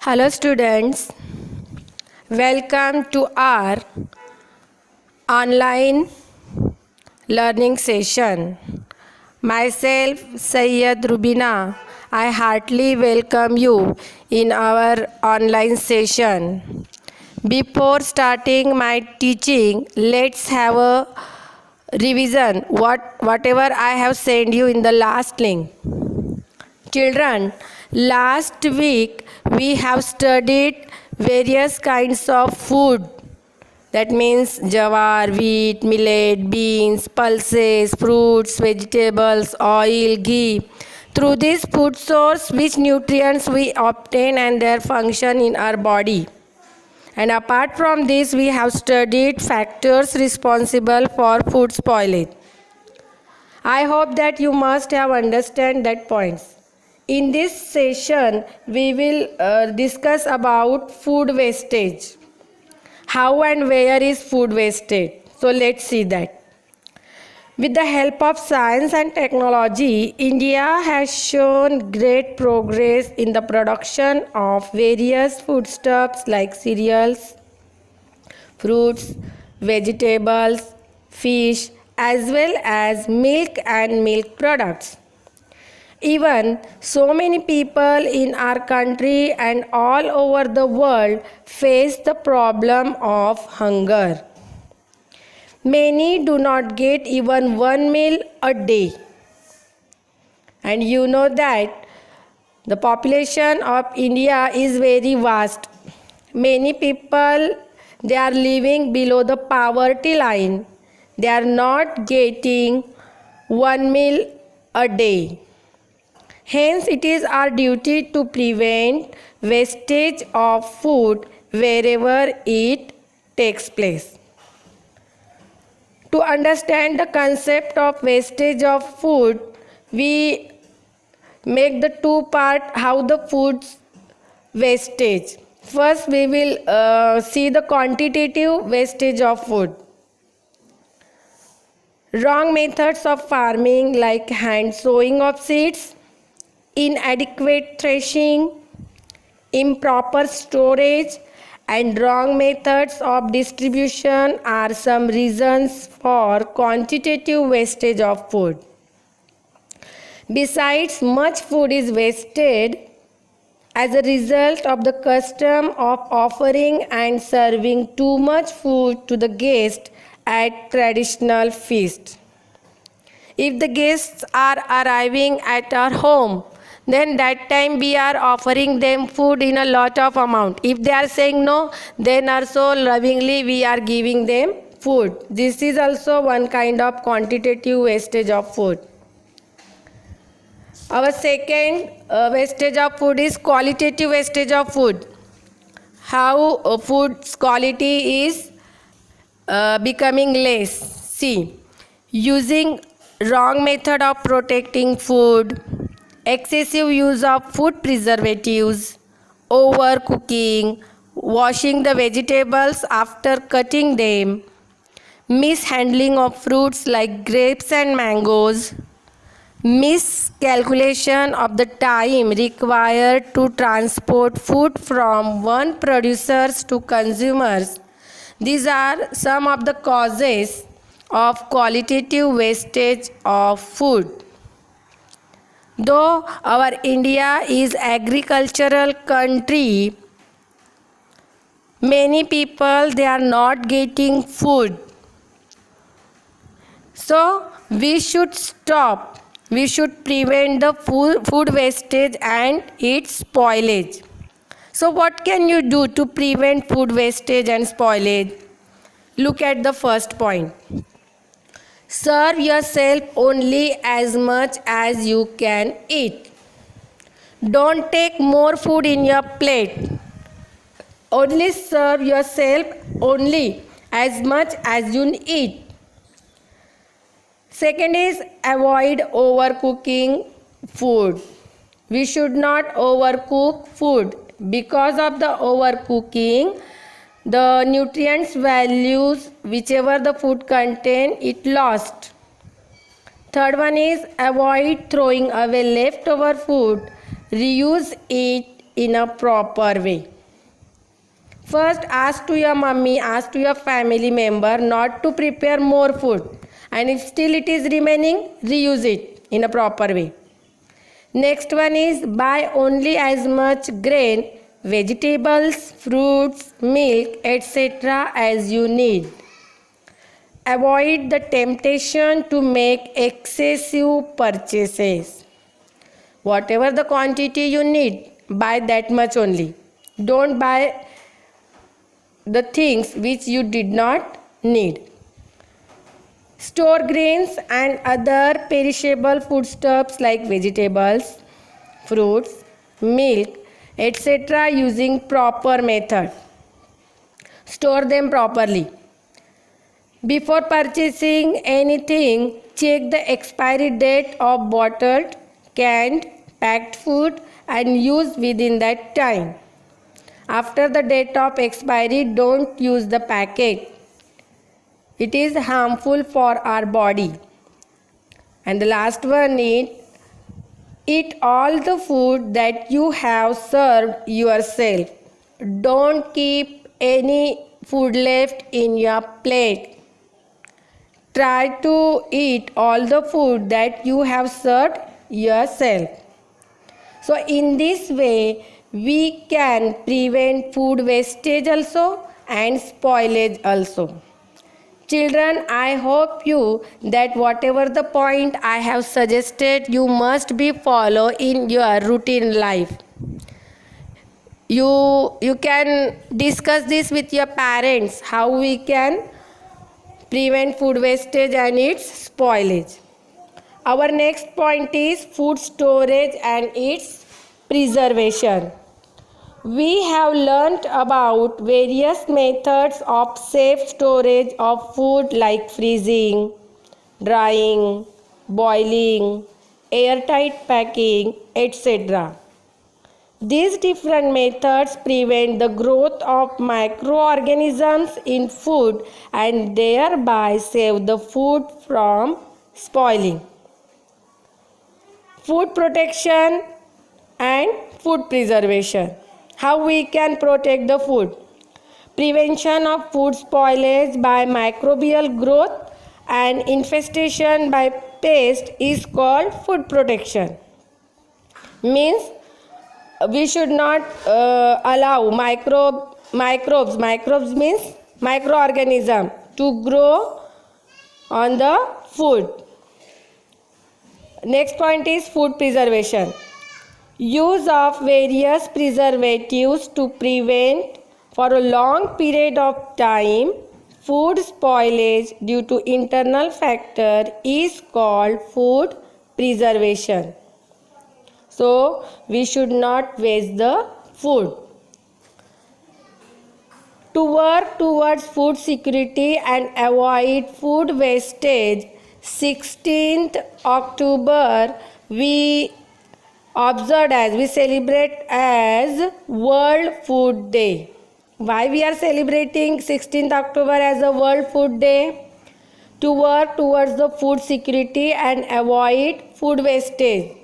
Hello students, welcome to our online learning session. Myself Sayyed Rubina, I heartily welcome you in our online session. Before starting my teaching, let's have a revision whatever I have sent you in the last link. Children, last week we have studied various kinds of food. That means jawar, wheat, millet, beans, pulses, fruits, vegetables, oil, ghee. Through this food source, which nutrients we obtain and their function in our body. And apart from this, we have studied factors responsible for food spoilage. I hope that you must have understand that points. In this session, we will discuss about food wastage. How and where is food wasted? So let's see that. With the help of science and technology, India has shown great progress in the production of various foodstuffs like cereals, fruits, vegetables, fish, as well as milk and milk products. Even so many people in our country and all over the world face the problem of hunger. Many do not get even one meal a day. And you know that the population of India is very vast. Many people, they are living below the poverty line. They are not getting one meal a day. Hence, it is our duty to prevent wastage of food wherever it takes place. To understand the concept of wastage of food, we make the two part how the food wastage. First, we will see the quantitative wastage of food. Wrong methods of farming like hand sowing of seeds, inadequate threshing, improper storage, and wrong methods of distribution are some reasons for quantitative wastage of food. Besides, much food is wasted as a result of the custom of offering and serving too much food to the guest at traditional feast. If the guests are arriving at our home, then that time we are offering them food in a lot of amount. If they are saying no, then also lovingly we are giving them food. This is also one kind of quantitative wastage of food. Our second wastage of food is qualitative wastage of food. How food's quality is becoming less. See, using wrong method of protecting food, excessive use of food preservatives, overcooking, washing the vegetables after cutting them, mishandling of fruits like grapes and mangoes, miscalculation of the time required to transport food from one producers to consumers. These are some of the causes of qualitative wastage of food. Though our India is agricultural country, many people they are not getting food. So we should stop. We should prevent the food wastage and its spoilage. So what can you do to prevent food wastage and spoilage? Look at the first point. Serve yourself only as much as you can eat. Don't take more food in your plate. Only serve yourself only as much as you eat. Second is avoid overcooking food. We should not overcook food. Because of the overcooking, the nutrients values whichever the food contain it lost. Third one is avoid throwing away leftover food. Reuse it in a proper way. First, ask to your mummy, ask to your family member not to prepare more food, and if still it is remaining, reuse it in a proper way. Next one is buy only as much grain, vegetables, fruits, milk, etc. as you need. Avoid the temptation to make excessive purchases. Whatever the quantity you need, buy that much only. Don't buy the things which you did not need. Store grains and other perishable foodstuffs like vegetables, fruits, milk, etc. using proper method. Store them properly. Before purchasing anything, check the expiry date of bottled, canned, packed food and use within that time. After the date of expiry, don't use the packet. It is harmful for our body. And the last one is eat all the food that you have served yourself. Don't keep any food left in your plate. Try to eat all the food that you have served yourself. So in this way, we can prevent food wastage also and spoilage also. Children, I hope you that whatever the point I have suggested, you must be follow in your routine life. You can discuss this with your parents, how we can prevent food wastage and its spoilage. Our next point is food storage and its preservation. We have learnt about various methods of safe storage of food like freezing, drying, boiling, airtight packing, etc. These different methods prevent the growth of microorganisms in food and thereby save the food from spoiling. Food protection and food preservation. How we can protect the food? Prevention of food spoilage by microbial growth and infestation by pest is called food protection. Means we should not allow microbes means microorganism to grow on the food. Next point is food preservation. Use of various preservatives to prevent for a long period of time food spoilage due to internal factor is called food preservation. So we should not waste the food. To work towards food security and avoid food wastage, 16th October we celebrate as World Food Day. Why we are celebrating 16th October as a World Food Day? To work towards the food security and avoid food wastage.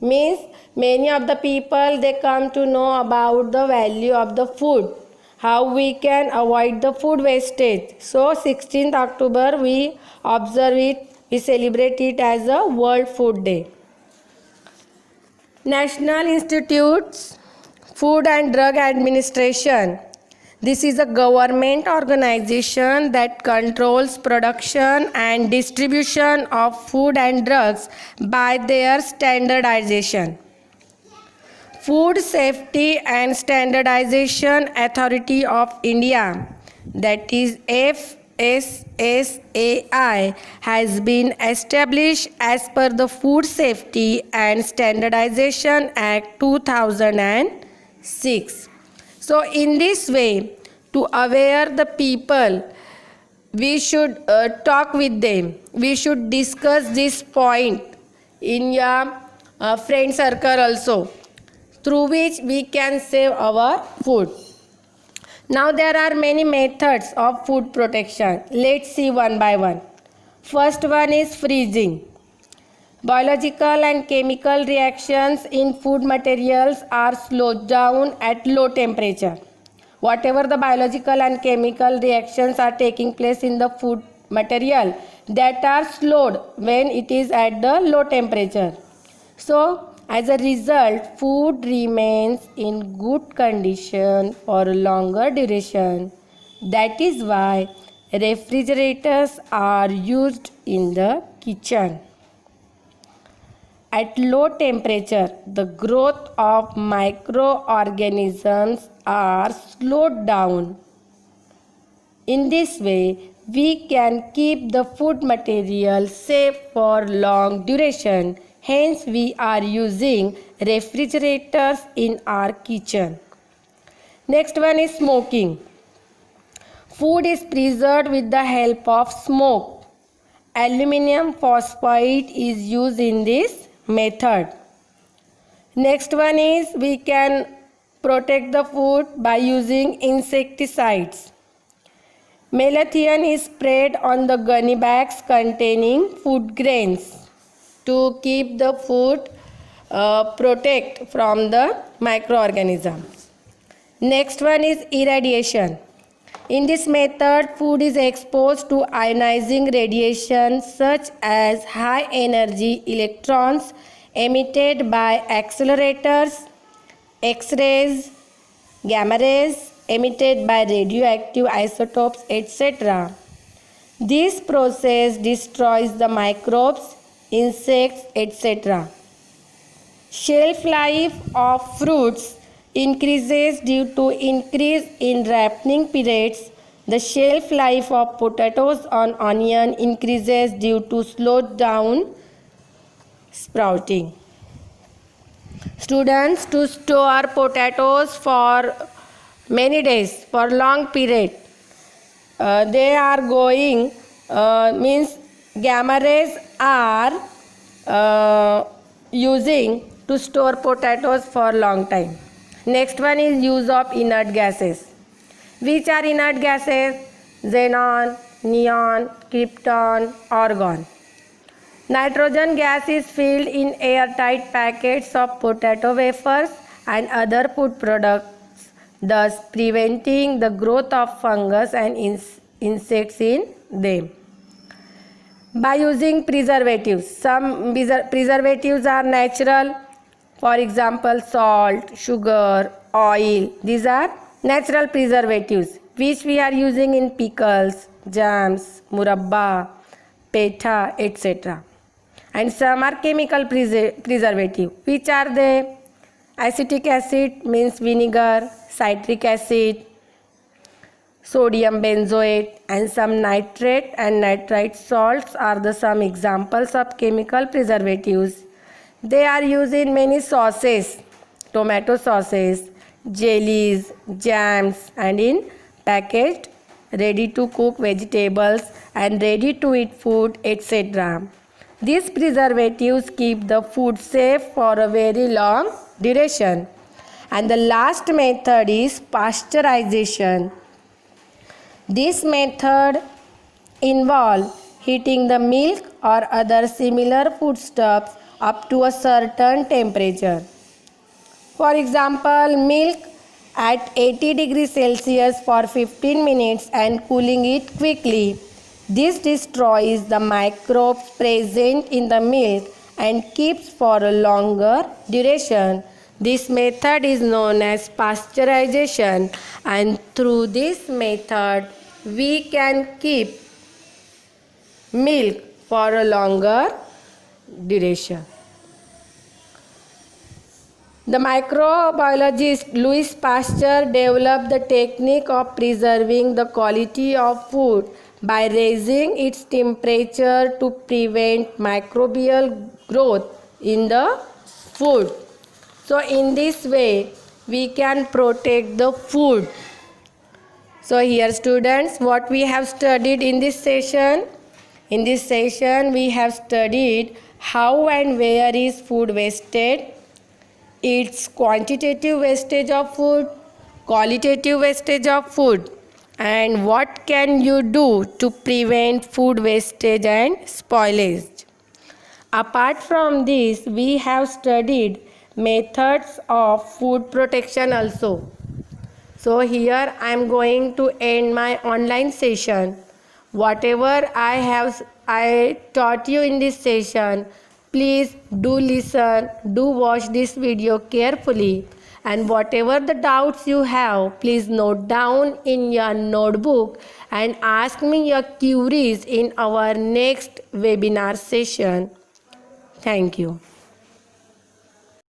Means many of the people they come to know about the value of the food, how we can avoid the food wastage. So 16th October we observe it, we celebrate it as a World Food Day. National Institutes Food and Drug Administration. This is a government organization that controls production and distribution of food and drugs by their standardization. Food Safety and Standardization Authority of India, that is FSSAI, has been established as per the Food Safety and Standardization Act 2006. So in this way, to aware the people, we should talk with them. We should discuss this point in your friend circle also, through which we can save our food. Now there are many methods of food protection. Let's see one by one. First one is freezing. Biological and chemical reactions in food materials are slowed down at low temperature. Whatever the biological and chemical reactions are taking place in the food material, that are slowed when it is at the low temperature. So, as a result, food remains in good condition for a longer duration. That is why refrigerators are used in the kitchen. At low temperature, the growth of microorganisms are slowed down. In this way, we can keep the food material safe for long duration. Hence, we are using refrigerators in our kitchen. Next one is smoking. Food is preserved with the help of smoke. Aluminum phosphide is used in this method. Next one is we can protect the food by using insecticides. Malathion is sprayed on the gunny bags containing food grains to keep the food protect from the microorganisms. Next one is irradiation. In this method, food is exposed to ionizing radiation such as high energy electrons emitted by accelerators, X-rays, gamma rays emitted by radioactive isotopes, etc. This process destroys the microbes, insects, etc. Shelf life of fruits increases due to increase in ripening periods. The shelf life of potatoes and onion increases due to slowed down sprouting. Students, to store potatoes for many days, for long period, they are going, means gamma rays are using to store potatoes for long time. Next one is use of inert gases. Which are inert gases? Xenon, neon, krypton, argon. Nitrogen gas is filled in airtight packets of potato wafers and other food products, thus preventing the growth of fungus and insects in them. By using preservatives. Some preservatives are natural. For example, salt, sugar, oil. These are natural preservatives which we are using in pickles, jams, murabba, petha, etc. And some are chemical preservative. Which are they? Acetic acid means vinegar, citric acid, sodium benzoate, and some nitrate and nitrite salts are the some examples of chemical preservatives. They are used in many sauces, tomato sauces, jellies, jams, and in packaged ready to cook vegetables and ready to eat food, etc. These preservatives keep the food safe for a very long duration. And the last method is pasteurization. This method involves heating the milk or other similar foodstuffs up to a certain temperature. For example, milk at 80 degrees Celsius for 15 minutes and cooling it quickly. This destroys the microbes present in the milk and keeps for a longer duration. This method is known as pasteurization, and through this method we can keep milk for a longer duration. The microbiologist Louis Pasteur developed the technique of preserving the quality of food by raising its temperature to prevent microbial growth in the food. So in this way we can protect the food. So here students, what we have studied in this session? In this session we have studied how and where is food wasted, its quantitative wastage of food, qualitative wastage of food, and what can you do to prevent food wastage and spoilage. Apart from this, we have studied methods of food protection also. So here I am going to end my online session. Whatever I taught you in this session, please do listen, do watch this video carefully, and whatever the doubts you have, please note down in your notebook and ask me your queries in our next webinar session. Thank you.